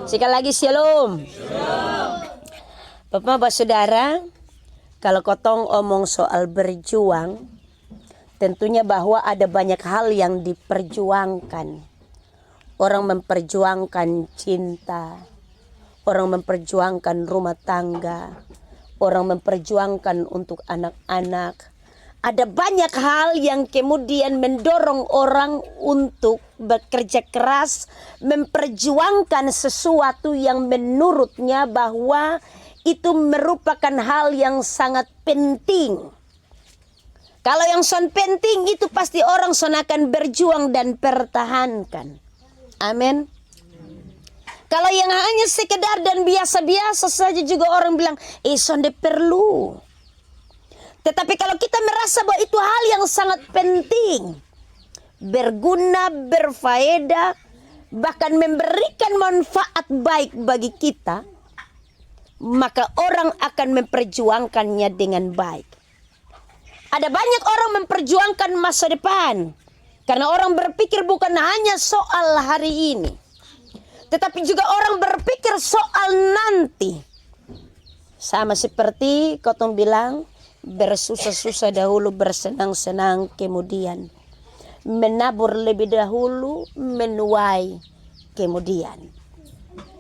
Sekali lagi shalom. Bapak saudara, kalau kotong omong soal berjuang, tentunya bahwa ada banyak hal yang diperjuangkan. Orang memperjuangkan cinta, orang memperjuangkan rumah tangga, orang memperjuangkan untuk anak-anak. Ada banyak hal yang kemudian mendorong orang untuk bekerja keras, memperjuangkan sesuatu yang menurutnya bahwa itu merupakan hal yang sangat penting. Kalau yang son penting itu pasti orang son akan berjuang dan pertahankan. Amin. Kalau yang hanya sekedar dan biasa-biasa saja juga orang bilang, son de perlu. Tetapi kalau kita merasa bahwa itu hal yang sangat penting, berguna, berfaedah, bahkan memberikan manfaat baik bagi kita, maka orang akan memperjuangkannya dengan baik. Ada banyak orang memperjuangkan masa depan, karena orang berpikir bukan hanya soal hari ini, tetapi juga orang berpikir soal nanti. Sama seperti kotong bilang, bersusah-susah dahulu, bersenang-senang kemudian, menabur lebih dahulu, menuai kemudian.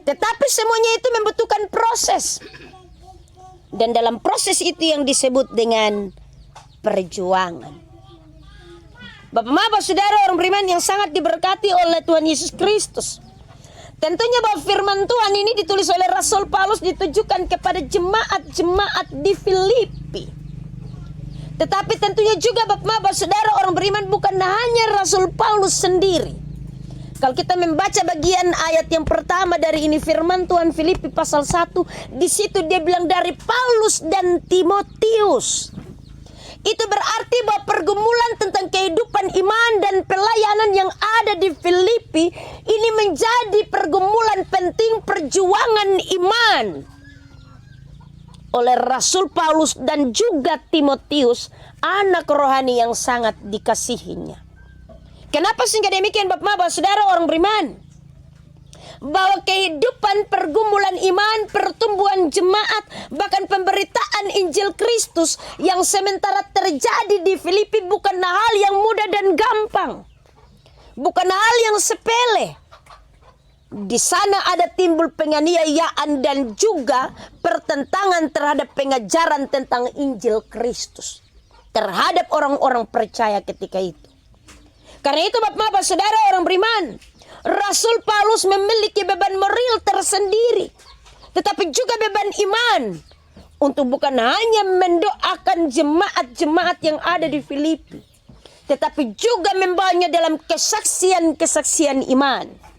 Tetapi semuanya itu membutuhkan proses. Dan dalam proses itu yang disebut dengan perjuangan. Bapak-bapak, saudara, orang beriman yang sangat diberkati oleh Tuhan Yesus Kristus. Tentunya bahwa firman Tuhan ini ditulis oleh Rasul Paulus ditujukan kepada jemaat-jemaat di Filipi. Tetapi tentunya juga bapak-bapak, saudara, orang beriman bukan hanya Rasul Paulus sendiri. Kalau kita membaca bagian ayat yang pertama dari ini firman Tuhan Filipi pasal 1, di situ dia bilang dari Paulus dan Timotius. Itu berarti bahwa pergumulan tentang kehidupan iman dan pelayanan yang ada di Filipi ini menjadi pergumulan penting perjuangan iman oleh Rasul Paulus dan juga Timotius, anak rohani yang sangat dikasihinya. Kenapa sehingga demikian bapak-bapak, saudara, orang beriman? Bahwa kehidupan pergumulan iman, pertumbuhan jemaat, bahkan pemberitaan Injil Kristus yang sementara terjadi di Filipi bukan hal yang mudah dan gampang. Bukan hal yang sepele. Di sana ada timbul penganiayaan dan juga pertentangan terhadap pengajaran tentang Injil Kristus terhadap orang-orang percaya ketika itu. Karena itu bapak-bapak, saudara, orang beriman, Rasul Paulus memiliki beban moral tersendiri, tetapi juga beban iman untuk bukan hanya mendoakan jemaat-jemaat yang ada di Filipi, tetapi juga membawanya dalam kesaksian-kesaksian iman.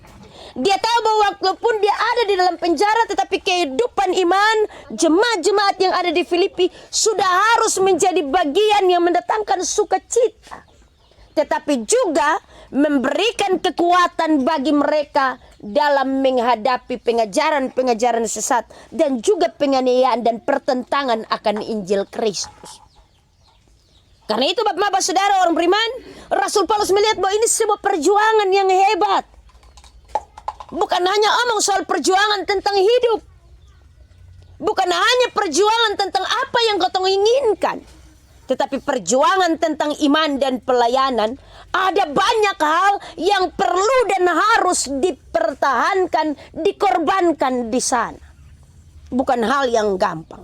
Dia tahu bahwa walaupun dia ada di dalam penjara, tetapi kehidupan iman jemaat-jemaat yang ada di Filipi sudah harus menjadi bagian yang mendatangkan sukacita, tetapi juga memberikan kekuatan bagi mereka dalam menghadapi pengajaran-pengajaran sesat dan juga penganiayaan dan pertentangan akan Injil Kristus. Karena itu bapak-bapak, saudara, orang beriman, Rasul Paulus melihat bahwa ini sebuah perjuangan yang hebat. Bukan hanya omong soal perjuangan tentang hidup, bukan hanya perjuangan tentang apa yang kau inginkan, tetapi perjuangan tentang iman dan pelayanan. Ada banyak hal yang perlu dan harus dipertahankan, dikorbankan di sana. Bukan hal yang gampang.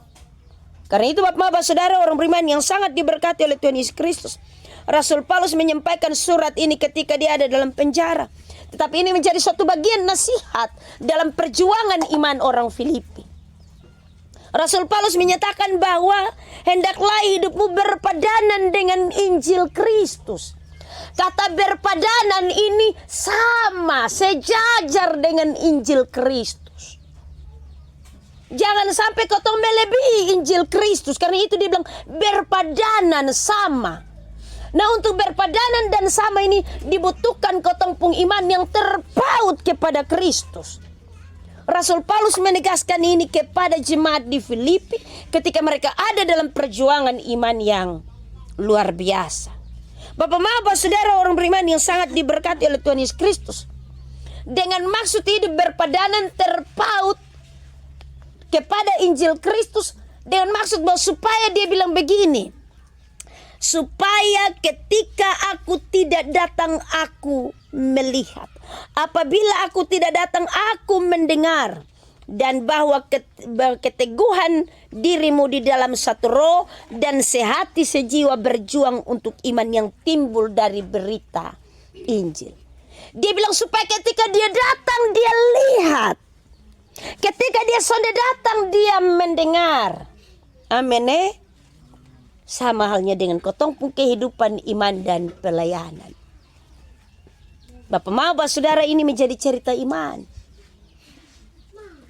Karena itu bapak-bapak, saudara, orang beriman yang sangat diberkati oleh Tuhan Yesus Kristus, Rasul Paulus menyampaikan surat ini ketika dia ada dalam penjara. Tetapi ini menjadi suatu bagian nasihat dalam perjuangan iman orang Filipi. Rasul Paulus menyatakan bahwa hendaklah hidupmu berpadanan dengan Injil Kristus. Kata berpadanan ini sama, sejajar dengan Injil Kristus. Jangan sampai kau melebihi Injil Kristus, karena itu dia bilang berpadanan sama. Nah, untuk berpadanan dan sama ini dibutuhkan kotong iman yang terpaut kepada Kristus. Rasul Paulus menegaskan ini kepada jemaat di Filipi ketika mereka ada dalam perjuangan iman yang luar biasa. Bapak-bapak, saudara, orang beriman yang sangat diberkati oleh Tuhan Yesus Kristus. dengan maksud hidup berpadanan terpaut kepada Injil Kristus, dengan maksud bahwa supaya dia bilang begini, supaya ketika aku tidak datang aku melihat, apabila aku tidak datang aku mendengar, dan bahwa keteguhan dirimu di dalam satu roh dan sehati sejiwa berjuang untuk iman yang timbul dari berita Injil. Dia bilang supaya ketika dia datang dia lihat, ketika dia sudah datang dia mendengar. Amin. Sama halnya dengan kotong pun kehidupan iman dan pelayanan. Bapak Maba saudara, ini menjadi cerita iman.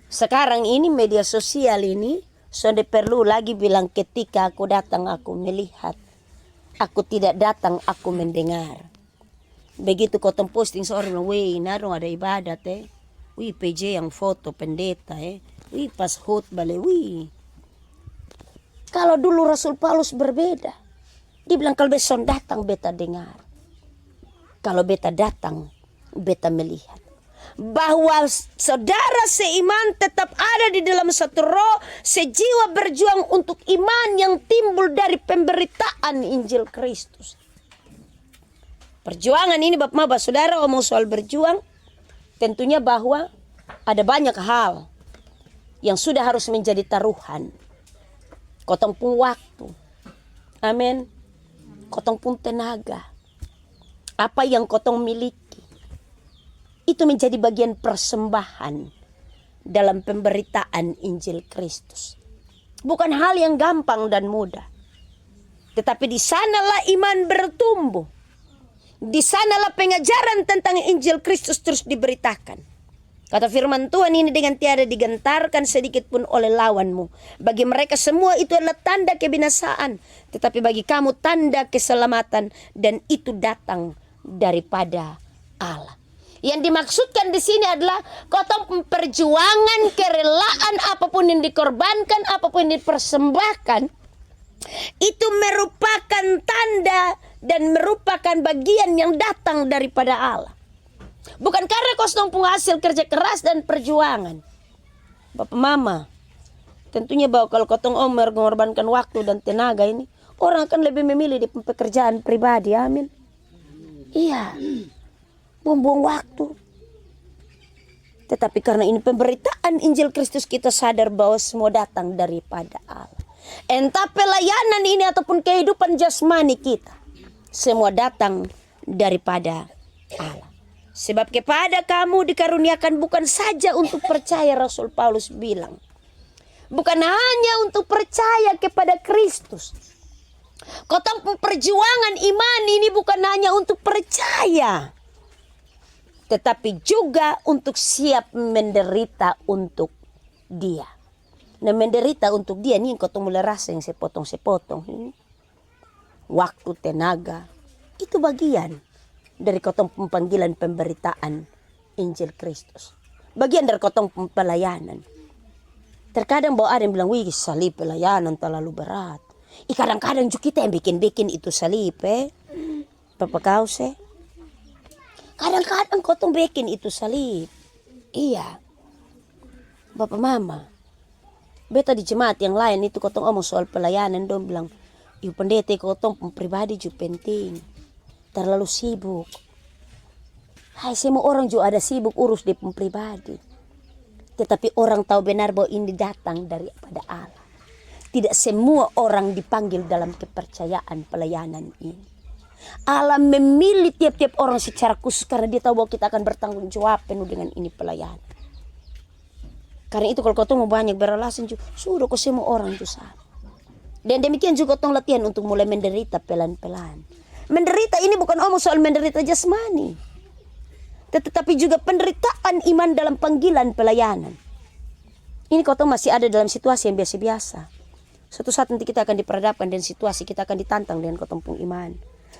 Sekarang ini media sosial ini sudah perlu lagi bilang ketika aku datang aku melihat, aku tidak datang aku mendengar. Begitu kotong posting seorang bilang, wih narong ada ibadat wih PJ yang foto pendeta wih pas khotbah wih. Kalau dulu Rasul Paulus berbeda. Dia bilang kalau besok datang beta dengar. Kalau beta datang beta melihat. Bahwa saudara seiman tetap ada di dalam satu roh, sejiwa berjuang untuk iman yang timbul dari pemberitaan Injil Kristus. Perjuangan ini Bapak Maba saudara, omong soal berjuang, tentunya bahwa ada banyak hal yang sudah harus menjadi taruhan. Kotong pun waktu, amin. Kotong pun tenaga, apa yang kotong miliki, itu menjadi bagian persembahan dalam pemberitaan Injil Kristus. Bukan hal yang gampang dan mudah, tetapi di sanalah iman bertumbuh. Di sanalah pengajaran tentang Injil Kristus terus diberitakan. Kata firman Tuhan ini, dengan tiada digentarkan sedikit pun oleh lawanmu. Bagi mereka semua itu adalah tanda kebinasaan, tetapi bagi kamu tanda keselamatan, dan itu datang daripada Allah. Yang dimaksudkan di sini adalah kotong perjuangan, kerelaan, apapun yang dikorbankan, apapun yang dipersembahkan, itu merupakan tanda dan merupakan bagian yang datang daripada Allah. Bukan karena kosong penghasil kerja keras dan perjuangan. Bapak Mama, tentunya bahwa kalau kotong mengorbankan waktu dan tenaga ini, orang akan lebih memilih di pekerjaan pribadi, amin. Iya, buang-buang waktu. Tetapi karena ini pemberitaan Injil Kristus, kita sadar bahwa semua datang daripada Allah. Entah pelayanan ini ataupun kehidupan jasmani kita, semua datang daripada Allah. Sebab kepada kamu dikaruniakan bukan saja untuk percaya, Rasul Paulus bilang, bukan hanya untuk percaya kepada Kristus. Kotong perjuangan iman ini bukan hanya untuk percaya, tetapi juga untuk siap menderita untuk Dia. Nah, menderita untuk Dia ini kotong mulai rasa yang sepotong-sepotong ini. Waktu, tenaga, itu bagian dari kotong panggilan pemberitaan Injil Kristus. Bagian dari kotong pelayanan. Terkadang bahwa ada yang bilang, wih salib pelayanan terlalu berat. Kadang-kadang juga kita yang bikin-bikin itu salib Bapak kau kadang-kadang kotong bikin itu salib. Iya. Bapak Mama, beta di jemaat yang lain itu kotong omong soal pelayanan, dong bilang, ibu pendeta kotong pribadi juga penting. Terlalu sibuk. Hai, semua orang juga ada sibuk urus di pribadi. Tetapi orang tahu benar bahwa ini datang daripada Allah. Tidak semua orang dipanggil dalam kepercayaan pelayanan ini. Allah memilih tiap-tiap orang secara khusus karena Dia tahu bahwa kita akan bertanggung jawab penuh dengan ini pelayanan. Karena itu kalau kau mau banyak berrelasi juga, sudah kau semua orang itu sama. Dan demikian juga kau latihan untuk mulai menderita pelan-pelan. Menderita ini bukan omong soal menderita jasmani, tetapi juga penderitaan iman dalam panggilan pelayanan. Ini kau masih ada dalam situasi yang biasa-biasa. Suatu saat nanti kita akan diperhadapkan dengan situasi, kita akan ditantang dengan kotong iman.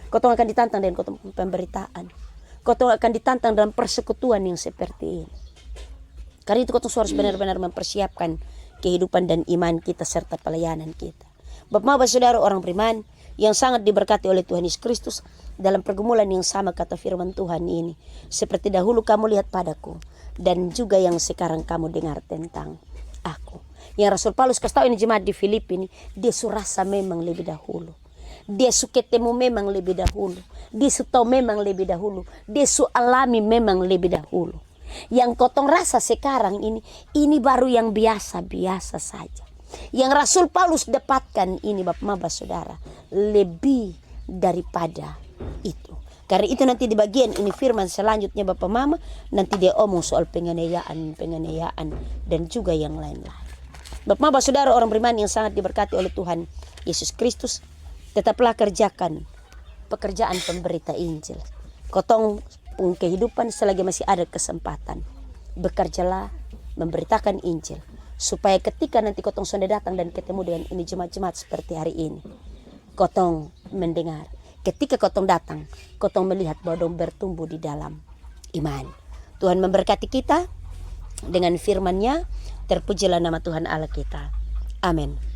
Kotong akan ditantang dengan kotong pemberitaan. Kotong akan ditantang dalam persekutuan yang seperti ini. Karena itu kotong harus benar-benar mempersiapkan kehidupan dan iman kita serta pelayanan kita. Bapak saudara orang beriman, yang sangat diberkati oleh Tuhan Yesus Kristus, dalam pergumulan yang sama kata firman Tuhan ini, seperti dahulu kamu lihat padaku, dan juga yang sekarang kamu dengar tentang aku. Yang Rasul Paulus kasih tahu ini jemaat di Filipi ini, dia surasa memang lebih dahulu. Dia su ketemu memang lebih dahulu. Dia su tahu memang lebih dahulu. Dia su alami memang lebih dahulu. Yang kotong rasa sekarang ini baru yang biasa-biasa saja. Yang Rasul Paulus dapatkan ini Bapak Mama Saudara, lebih daripada itu. Karena itu nanti di bagian ini firman selanjutnya Bapak Mama, nanti dia omong soal penganiayaan dan juga yang lain-lain. Bapak Mama Saudara orang beriman yang sangat diberkati oleh Tuhan Yesus Kristus, tetaplah kerjakan pekerjaan pemberita Injil. Kotong kehidupan selagi masih ada kesempatan, bekerjalah memberitakan Injil, supaya ketika nanti kotong sudah datang dan ketemu dengan ini jemaat-jemaat seperti hari ini, kotong mendengar. Ketika kotong datang, kotong melihat bahwa dong bertumbuh di dalam iman. Tuhan memberkati kita dengan firman-Nya. Terpujilah nama Tuhan Allah kita. Amin.